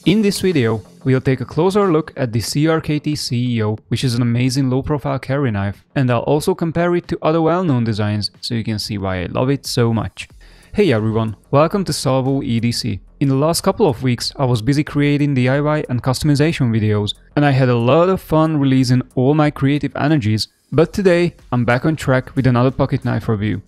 In this video, we'll take a closer look at the CRKT CEO, which is an amazing low-profile carry knife, and I'll also compare it to other well-known designs so you can see why I love it so much. Hey everyone, welcome to Salvo EDC. In the last couple of weeks, I was busy creating DIY and customization videos, and I had a lot of fun releasing all my creative energies, but today I'm back on track with another pocket knife review.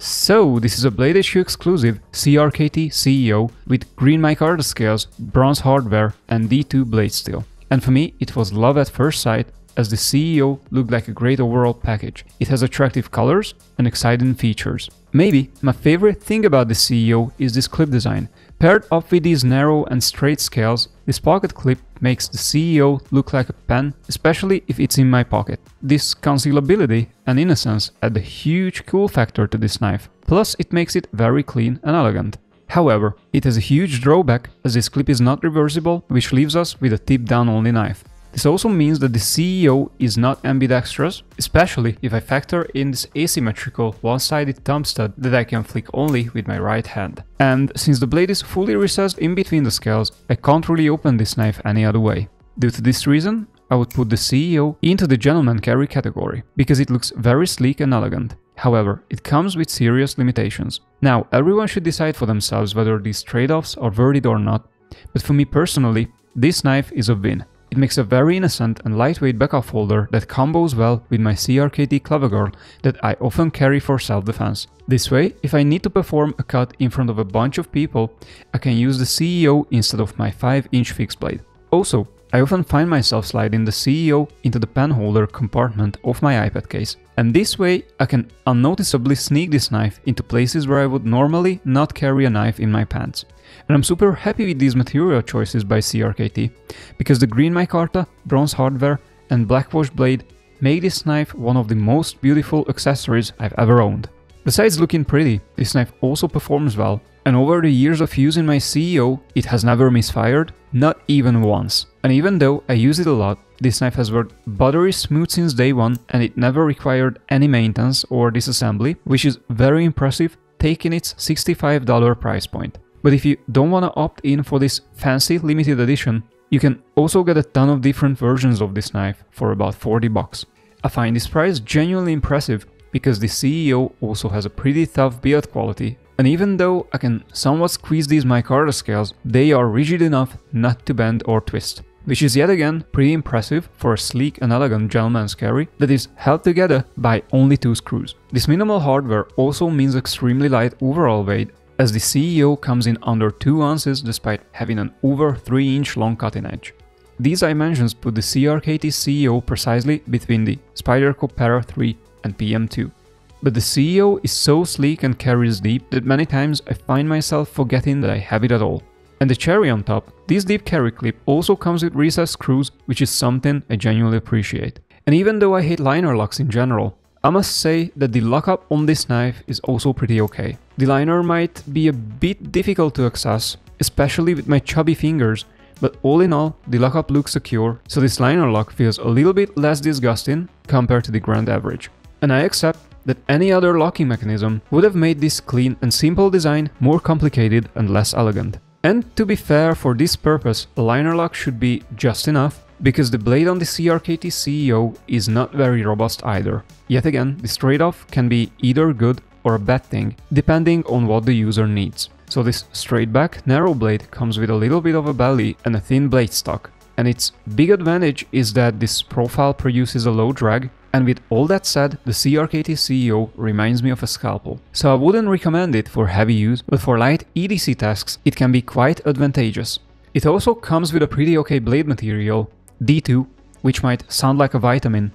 So, this is a BladeHQ exclusive CRKT CEO with Green Micarta scales, bronze hardware and D2 blade steel. And for me, it was love at first sight, as the CEO looked like a great overall package. It has attractive colors and exciting features. Maybe my favorite thing about the CEO is this clip design. Paired up with these narrow and straight scales, this pocket clip makes the CEO look like a pen, especially if it's in my pocket. This concealability and innocence add a huge cool factor to this knife, plus it makes it very clean and elegant. However, it has a huge drawback as this clip is not reversible, which leaves us with a tip down only knife. This also means that the CEO is not ambidextrous, especially if I factor in this asymmetrical one-sided thumb stud that I can flick only with my right hand. And since the blade is fully recessed in between the scales, I can't really open this knife any other way. Due to this reason, I would put the CEO into the gentleman carry category, because it looks very sleek and elegant. However, it comes with serious limitations. Now, everyone should decide for themselves whether these trade-offs are worth it or not, but for me personally, this knife is a win. It makes a very innocent and lightweight backup holder that combos well with my CRKT Clever Girl that I often carry for self-defense. This way, if I need to perform a cut in front of a bunch of people, I can use the CEO instead of my 5-inch fixed blade. Also, I often find myself sliding the CEO into the pen holder compartment of my iPad case, and this way I can unnoticeably sneak this knife into places where I would normally not carry a knife in my pants. And I'm super happy with these material choices by CRKT, because the Green Micarta, bronze hardware and black wash blade make this knife one of the most beautiful accessories I've ever owned. Besides looking pretty, this knife also performs well, and over the years of using my CEO, it has never misfired, not even once. And even though I use it a lot, this knife has worked buttery smooth since day one, and it never required any maintenance or disassembly, which is very impressive taking its $65 price point. But if you don't want to opt in for this fancy limited edition, you can also get a ton of different versions of this knife for about 40 bucks. I find this price genuinely impressive because the CEO also has a pretty tough build quality, and even though I can somewhat squeeze these micarta scales, they are rigid enough not to bend or twist, which is yet again pretty impressive for a sleek and elegant gentleman's carry that is held together by only 2 screws. This minimal hardware also means extremely light overall weight, as the CEO comes in under 2 ounces despite having an over 3-inch long cutting edge. These dimensions put the CRKT CEO precisely between the Spyderco Para 3 and PM2. But the CEO is so sleek and carries deep that many times I find myself forgetting that I have it at all. And the cherry on top, this deep carry clip also comes with recessed screws, which is something I genuinely appreciate. And even though I hate liner locks in general, I must say that the lockup on this knife is also pretty okay. The liner might be a bit difficult to access, especially with my chubby fingers, but all in all, the lockup looks secure, so this liner lock feels a little bit less disgusting compared to the grand average. And I accept that any other locking mechanism would have made this clean and simple design more complicated and less elegant. And to be fair, for this purpose, a liner lock should be just enough, because the blade on the CRKT CEO is not very robust either. Yet again, this trade-off can be either good or a bad thing, depending on what the user needs. So this straight back, narrow blade comes with a little bit of a belly and a thin blade stock. And its big advantage is that this profile produces a low drag, and with all that said, the CRKT CEO reminds me of a scalpel. So I wouldn't recommend it for heavy use, but for light EDC tasks it can be quite advantageous. It also comes with a pretty okay blade material, D2, which might sound like a vitamin,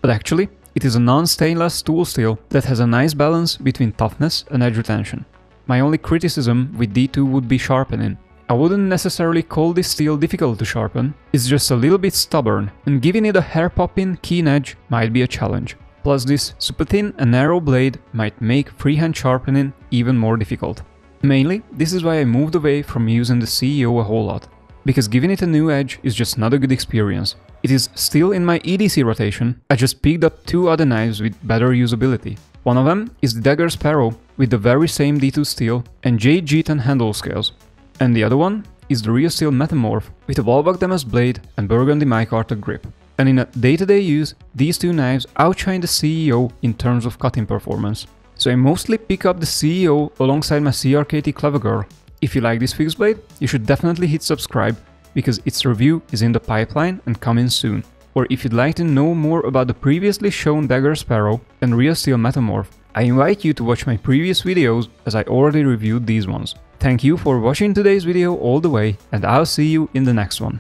but actually it is a non-stainless tool steel that has a nice balance between toughness and edge retention. My only criticism with D2 would be sharpening. I wouldn't necessarily call this steel difficult to sharpen, it's just a little bit stubborn, and giving it a hair-popping keen edge might be a challenge. Plus this super thin and narrow blade might make freehand sharpening even more difficult. Mainly, this is why I moved away from using the CEO a whole lot, because giving it a new edge is just not a good experience. It is still in my EDC rotation, I just picked up 2 other knives with better usability. One of them is the Dagger Sparrow with the very same D2 steel and J. Geaton handle scales, and the other one is the Real Steel Metamorph with a Walbach Damas blade and Burgundy Micarta grip. And in a day-to-day use, these two knives outshine the CEO in terms of cutting performance. So I mostly pick up the CEO alongside my CRKT Clever Girl. If you like this fixed blade, you should definitely hit subscribe, because its review is in the pipeline and coming soon. Or if you'd like to know more about the previously shown Dagger Sparrow and Real Steel Metamorph, I invite you to watch my previous videos, as I already reviewed these ones. Thank you for watching today's video all the way, and I'll see you in the next one.